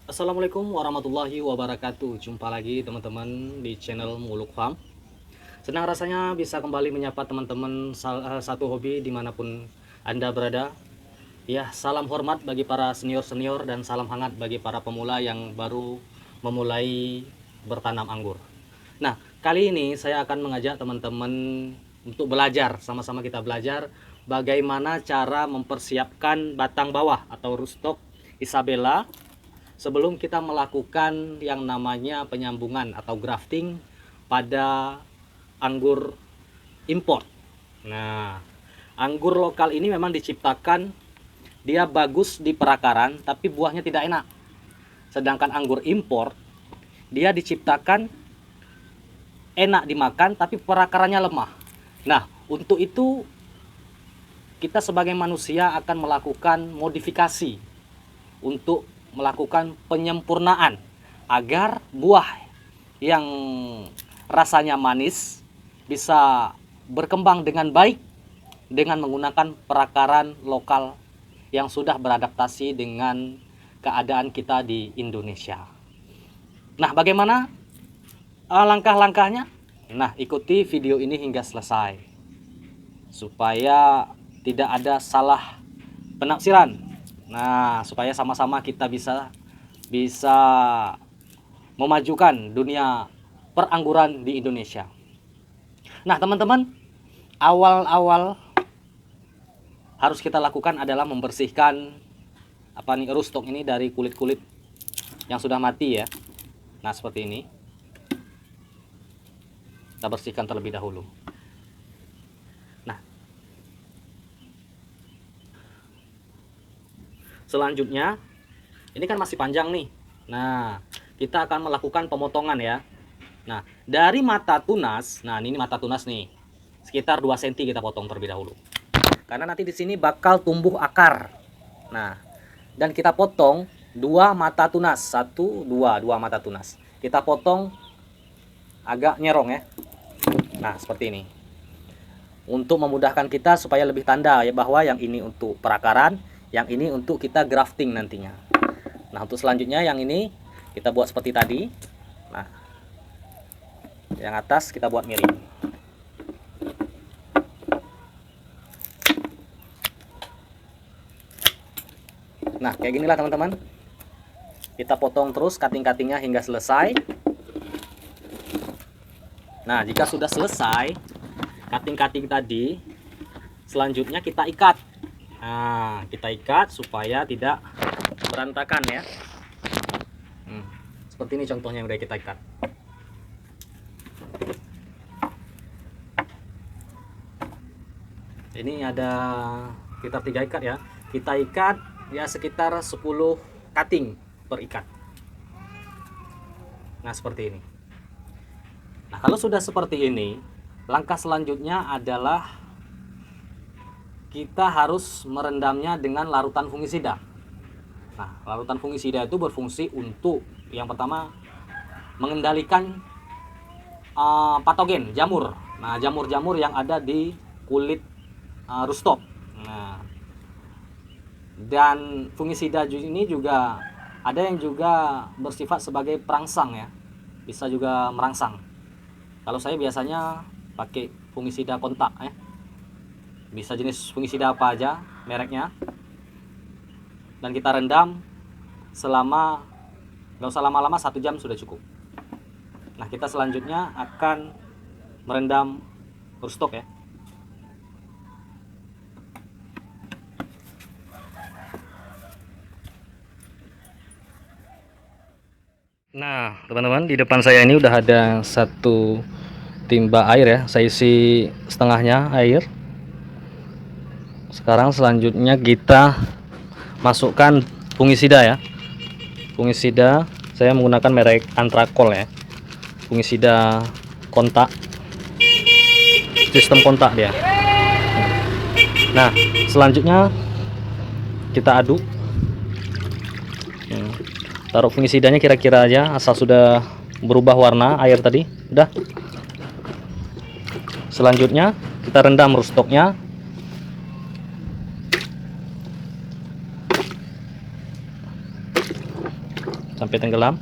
Assalamualaikum warahmatullahi wabarakatuh. Jumpa lagi teman-teman di channel Muluk Farm. Senang rasanya bisa kembali menyapa teman-teman satu hobi dimanapun Anda berada. Ya, salam hormat bagi para senior-senior dan salam hangat bagi para pemula yang baru memulai bertanam anggur. Nah, kali ini saya akan mengajak teman-teman untuk belajar, sama-sama kita belajar bagaimana cara mempersiapkan batang bawah atau rootstock Isabella sebelum kita melakukan yang namanya penyambungan atau grafting pada anggur import. Nah, anggur lokal ini memang diciptakan dia bagus di perakaran tapi buahnya tidak enak. Sedangkan anggur import dia diciptakan enak dimakan tapi perakarannya lemah. Nah, untuk itu kita sebagai manusia akan melakukan modifikasi untuk melakukan penyempurnaan agar buah yang rasanya manis bisa berkembang dengan baik dengan menggunakan perakaran lokal yang sudah beradaptasi dengan keadaan kita di Indonesia. Nah, bagaimana langkah-langkahnya? Nah, ikuti video ini hingga selesai supaya tidak ada salah penafsiran. Nah, supaya sama-sama kita bisa memajukan dunia perangguran di Indonesia. Nah, teman-teman, awal-awal harus kita lakukan adalah membersihkan rootstock ini dari kulit-kulit yang sudah mati ya. Nah, seperti ini. Kita bersihkan terlebih dahulu. Nah, selanjutnya, ini kan masih panjang nih. Nah, kita akan melakukan pemotongan ya. Nah, dari mata tunas, nah ini mata tunas nih. Sekitar 2 cm kita potong terlebih dahulu. Karena nanti di sini bakal tumbuh akar. Nah, dan kita potong 2 mata tunas, 1 2 mata tunas. Kita potong agak nyerong ya. Nah, seperti ini. Untuk memudahkan kita supaya lebih tanda ya bahwa yang ini untuk perakaran, yang ini untuk kita grafting nantinya. Nah, untuk selanjutnya yang ini kita buat seperti tadi. Nah, yang atas kita buat miring. Nah, kayak ginilah teman-teman. Kita potong terus cutting-cuttingnya hingga selesai. Nah, jika sudah selesai cutting-cutting tadi, selanjutnya kita ikat. Nah, kita ikat supaya tidak berantakan ya. Seperti ini contohnya yang udah kita ikat. Ini ada sekitar 3 ikat ya. Kita ikat ya sekitar 10 cutting per ikat. Nah, seperti ini. Nah, kalau sudah seperti ini, langkah selanjutnya adalah kita harus merendamnya dengan larutan fungisida. Nah, larutan fungisida itu berfungsi untuk yang pertama mengendalikan patogen jamur. Nah, jamur-jamur yang ada di kulit rootstock. Nah, dan fungisida ini juga ada yang juga bersifat sebagai perangsang ya, bisa juga merangsang. Kalau saya biasanya pakai fungisida kontak ya, bisa jenis fungisida apa aja mereknya, dan kita rendam selama nggak usah lama-lama, 1 jam sudah cukup. Nah, kita selanjutnya akan merendam rootstock ya. Nah, teman-teman, di depan saya ini udah ada 1 timba air ya. Saya isi setengahnya air. Sekarang selanjutnya kita masukkan fungisida ya. Fungisida saya menggunakan merek Antrakol ya. Fungisida kontak. Sistem kontak dia. Nah, selanjutnya kita aduk. Taruh fungisidanya kira-kira aja asal sudah berubah warna air tadi. Udah. Selanjutnya kita rendam rootstocknya. sampai tenggelam.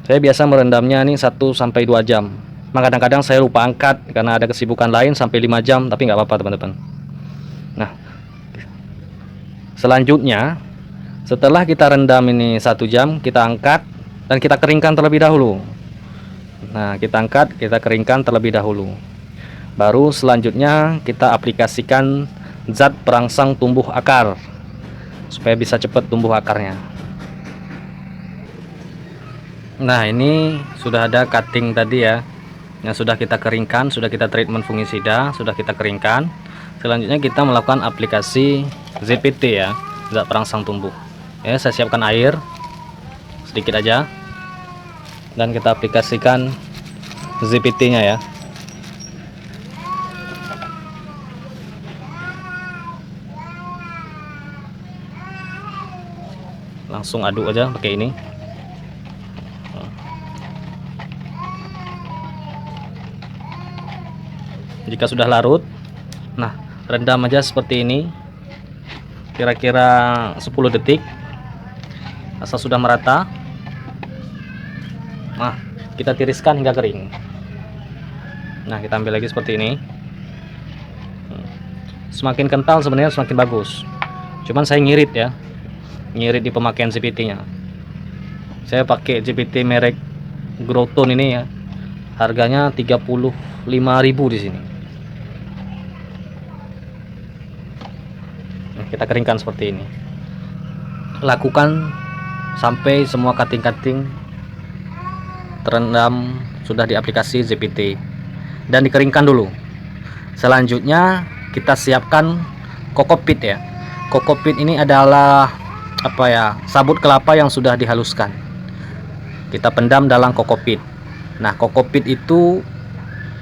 Saya biasa merendamnya nih 1 sampai 2 jam. Kadang-kadang saya lupa angkat karena ada kesibukan lain sampai 5 jam, tapi nggak apa-apa teman-teman. Nah, selanjutnya setelah kita rendam ini 1 jam, kita angkat dan kita keringkan terlebih dahulu. Nah, kita angkat, kita keringkan terlebih dahulu. Baru selanjutnya kita aplikasikan zat perangsang tumbuh akar supaya bisa cepat tumbuh akarnya. Nah, ini sudah ada cutting tadi ya, yang sudah kita keringkan, sudah kita treatment fungisida, sudah kita keringkan. Selanjutnya kita melakukan aplikasi ZPT ya, zat perangsang tumbuh. Ya, saya siapkan air sedikit aja dan kita aplikasikan ZPT-nya ya. Langsung aduk aja pakai ini. Jika sudah larut, nah rendam aja seperti ini kira-kira 10 detik asal sudah merata. Nah, kita tiriskan hingga kering. Nah, kita ambil lagi seperti ini. Semakin kental sebenarnya semakin bagus, cuman saya ngirit ya, ngirit di pemakaian GPT nya. Saya pakai GPT merek Growtone ini ya, harganya 35.000 di sini. Kita keringkan seperti ini. Lakukan sampai semua cutting-cutting terendam sudah diaplikasi ZPT dan dikeringkan dulu. Selanjutnya kita siapkan kokopit ya. Kokopit ini adalah apa ya, sabut kelapa yang sudah dihaluskan. Kita pendam dalam kokopit. Nah, kokopit itu,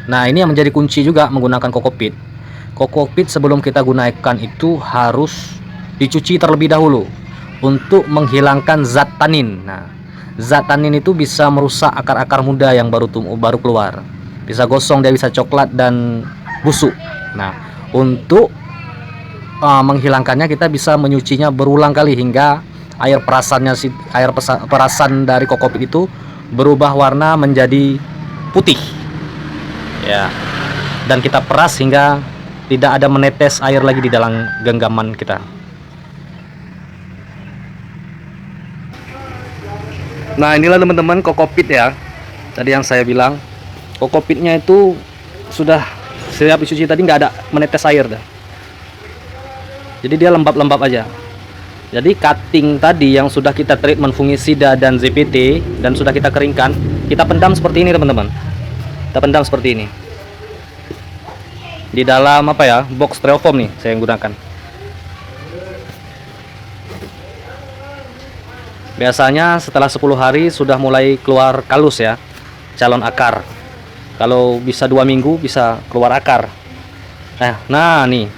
nah ini yang menjadi kunci juga menggunakan kokopit. Kokopit sebelum kita gunakan itu harus dicuci terlebih dahulu untuk menghilangkan zat tanin. Nah, zat tanin itu bisa merusak akar-akar muda yang baru keluar. Bisa gosong, dia bisa coklat dan busuk. Nah, untuk menghilangkannya kita bisa menyucinya berulang kali hingga air perasan dari kokopit itu berubah warna menjadi putih. Ya. Dan kita peras hingga tidak ada menetes air lagi di dalam genggaman kita. Nah, inilah teman-teman kokopit ya. Tadi yang saya bilang, kokopitnya itu sudah siap dicuci tadi, nggak ada menetes air dah. Jadi dia lembab-lembab aja. Jadi cutting tadi yang sudah kita treatment fungisida dan ZPT dan sudah kita keringkan, kita pendam seperti ini teman-teman. Kita pendam seperti ini. Di dalam apa ya, box styrofoam nih saya yang gunakan. Biasanya setelah 10 hari sudah mulai keluar kalus ya, calon akar. Kalau bisa 2 minggu bisa keluar akar. Nah nih,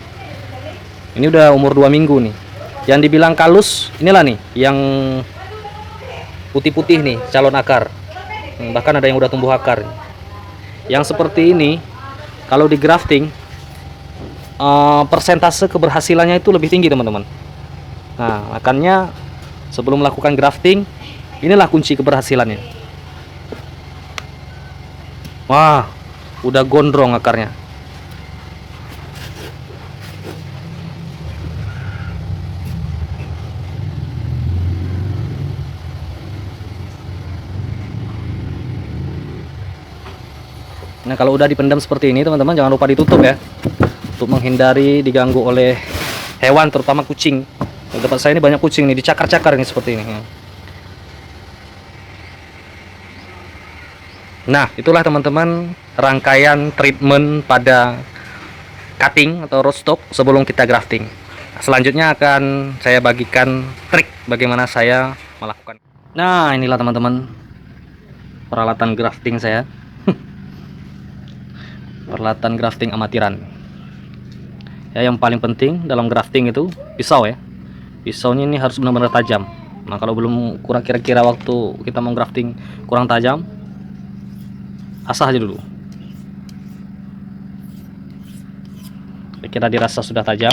ini udah umur 2 minggu nih. Yang dibilang kalus inilah nih, yang putih-putih nih, calon akar. Bahkan ada yang udah tumbuh akar. Yang seperti ini kalau di grafting persentase keberhasilannya itu lebih tinggi teman-teman. Nah, makanya sebelum melakukan grafting, inilah kunci keberhasilannya. Wah, udah gondrong akarnya. Nah, kalau udah dipendam seperti ini teman-teman, jangan lupa ditutup ya, untuk menghindari diganggu oleh hewan, terutama kucing. Di tempat saya ini banyak kucing nih, dicakar-cakar ini seperti ini. Nah, itulah teman-teman rangkaian treatment pada cutting atau rootstock sebelum kita grafting. Selanjutnya akan saya bagikan trik bagaimana saya melakukan. Nah, inilah teman-teman peralatan grafting saya. Peralatan grafting amatiran. Ya, yang paling penting dalam grafting itu pisau ya. Pisaunya ini harus benar-benar tajam. Nah, kalau belum kurang, kira-kira waktu kita mau grafting kurang tajam, asah aja dulu. kira dirasa sudah tajam,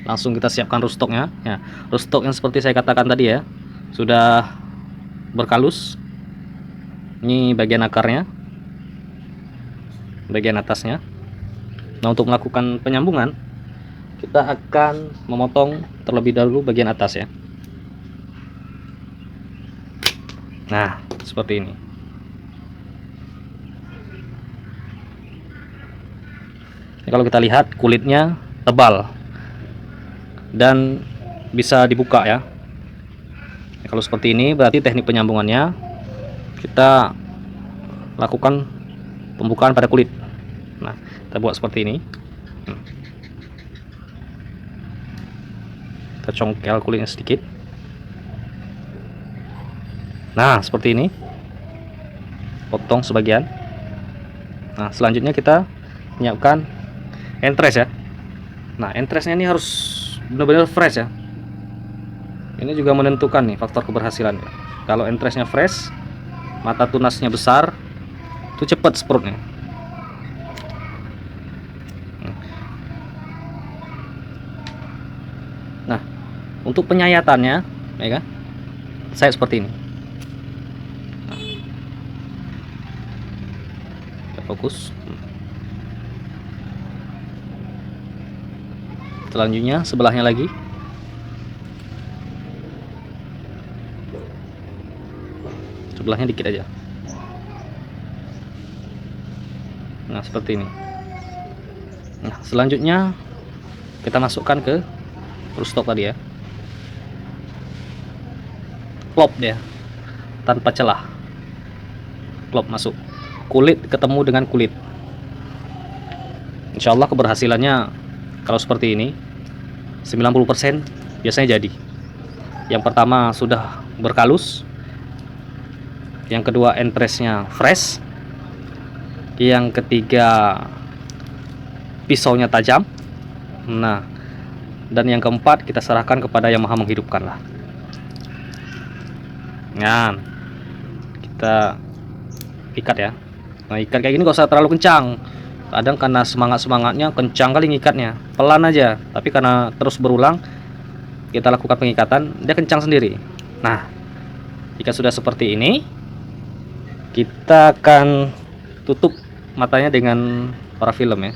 langsung kita siapkan rustoknya ya. Rustok yang seperti saya katakan tadi ya, sudah berkalus. Ini bagian akarnya, bagian atasnya. Nah, untuk melakukan penyambungan, kita akan memotong terlebih dahulu bagian atas ya. Nah, seperti ini. Kalau kita lihat kulitnya tebal dan bisa dibuka ya. Kalau seperti ini berarti teknik penyambungannya kita lakukan pembukaan pada kulit. Nah, kita buat seperti ini. Kita congkel kulitnya sedikit. Nah, seperti ini. Potong sebagian. Nah, selanjutnya kita menyiapkan entres ya. Nah, entresnya ini harus benar-benar fresh ya. Ini juga menentukan nih faktor keberhasilan ya. Kalau entresnya fresh, mata tunasnya besar, itu cepat sproutnya. Nah, untuk penyayatannya, ya kan? Saya seperti ini. Nah, fokus. Selanjutnya sebelahnya lagi. Sebelahnya dikit aja. Nah, seperti ini. Nah, selanjutnya kita masukkan ke rustok tadi ya. Klop dia tanpa celah. Klop masuk. Kulit ketemu dengan kulit. Insya Allah keberhasilannya kalau seperti ini 90% biasanya jadi. Yang pertama sudah berkalus, yang kedua entresnya fresh, yang ketiga pisaunya tajam. Nah, dan yang keempat kita serahkan kepada yang maha menghidupkan lah. Nah, kita ikat ya. Nah, ikat kayak gini gak usah terlalu kencang. Kadang karena semangatnya kencang kali ngikatnya, pelan aja. Tapi karena terus berulang kita lakukan pengikatan, dia kencang sendiri. Nah, jika sudah seperti ini, kita akan tutup matanya dengan parafilm ya.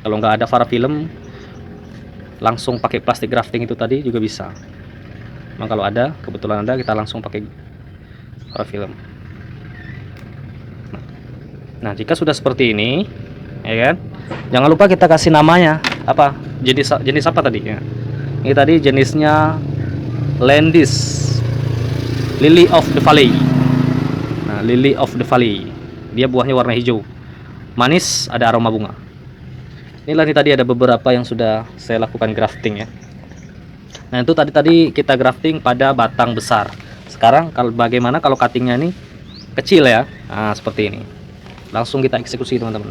Kalau nggak ada parafilm, langsung pakai plastik grafting itu tadi juga bisa. Nah, kalau ada, kebetulan ada, kita langsung pakai parafilm. Nah, jika sudah seperti ini, ya kan? Jangan lupa kita kasih namanya apa? Jenis apa tadi ya? Ini tadi jenisnya Landis, Lily of the Valley. Nah, Lily of the Valley. Dia buahnya warna hijau. Manis, ada aroma bunga. Inilah nih tadi ada beberapa yang sudah saya lakukan grafting ya. Nah, itu tadi kita grafting pada batang besar. Sekarang kalau bagaimana kalau cuttingnya ini kecil ya? Nah, seperti ini. Langsung kita eksekusi teman-teman.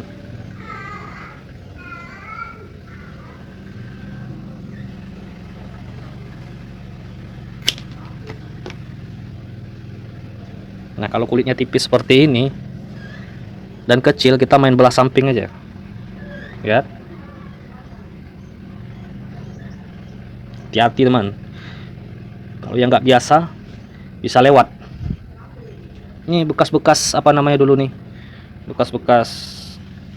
Nah, kalau kulitnya tipis seperti ini dan kecil, kita main belah samping aja ya. Hati-hati teman, kalau yang nggak biasa bisa lewat. Ini bekas-bekas apa namanya dulu nih, bekas-bekas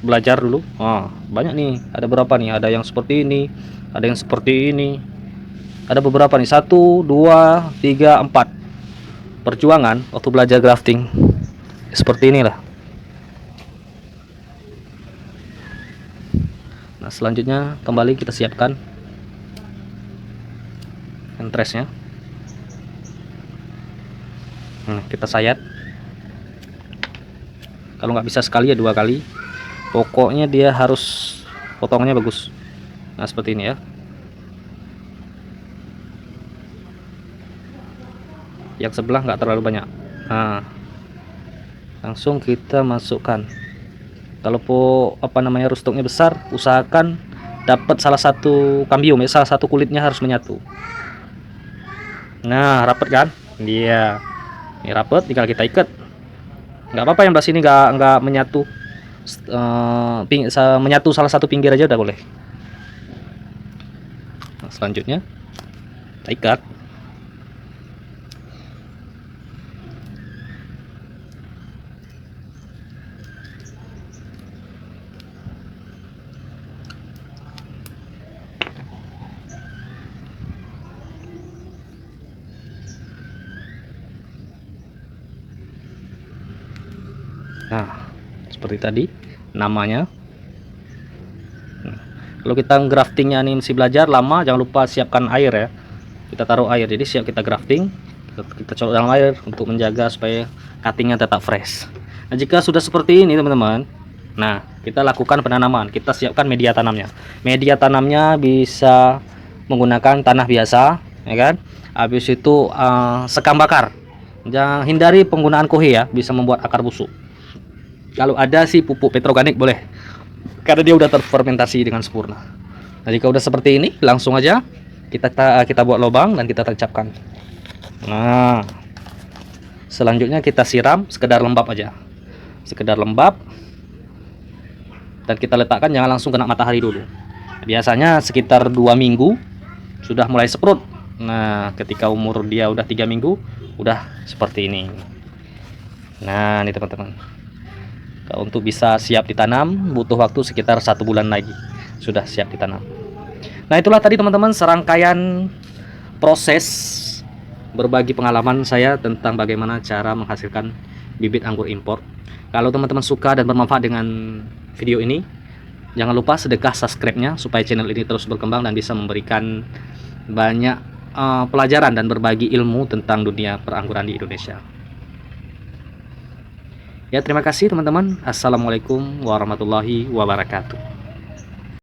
belajar dulu. Oh, banyak nih, ada berapa nih, ada yang seperti ini, ada yang seperti ini, ada beberapa nih, 1, 2, 3, 4. Perjuangan waktu belajar grafting seperti inilah. Nah, selanjutnya kembali kita siapkan entresnya. Kita sayat. Kalau nggak bisa sekali ya 2 kali. Pokoknya dia harus potongannya bagus. Nah, seperti ini ya. Yang sebelah nggak terlalu banyak. Nah, langsung kita masukkan. Kalau apa namanya rustoknya besar, usahakan dapat salah satu kambium ya, salah satu kulitnya harus menyatu. Nah, rapet kan? Dia ini rapet, tinggal kita ikat. Nggak apa-apa yang belah sini nggak menyatu. menyatu salah satu pinggir aja udah boleh. Nah, selanjutnya kita ikat. Nah, seperti tadi namanya. Nah, kalau kita graftingnya ini masih belajar lama, jangan lupa siapkan air ya. Kita taruh air, jadi siap kita grafting. Kita colok dalam air untuk menjaga supaya cuttingnya tetap fresh. Nah, jika sudah seperti ini teman-teman, nah kita lakukan penanaman. Kita siapkan media tanamnya. Media tanamnya bisa menggunakan tanah biasa, ya kan. Habis itu sekam bakar. Jangan hindari penggunaan kohe ya, bisa membuat akar busuk. Kalau ada sih pupuk petroganik boleh, karena dia udah terfermentasi dengan sempurna. Nah, jika udah seperti ini, langsung aja kita buat lubang dan kita tancapkan. Nah, selanjutnya kita siram sekedar lembab aja, sekedar lembab, dan kita letakkan, jangan langsung kena matahari dulu. Biasanya sekitar 2 minggu sudah mulai seprut. Nah, ketika umur dia udah 3 minggu, udah seperti ini. Nah, ini teman-teman. Untuk bisa siap ditanam butuh waktu sekitar 1 bulan lagi sudah siap ditanam. Nah, itulah tadi teman-teman serangkaian proses berbagi pengalaman saya tentang bagaimana cara menghasilkan bibit anggur impor. Kalau teman-teman suka dan bermanfaat dengan video ini, jangan lupa sedekah subscribe-nya supaya channel ini terus berkembang dan bisa memberikan banyak pelajaran dan berbagi ilmu tentang dunia perangguran di Indonesia. Ya, terima kasih teman-teman. Assalamualaikum warahmatullahi wabarakatuh.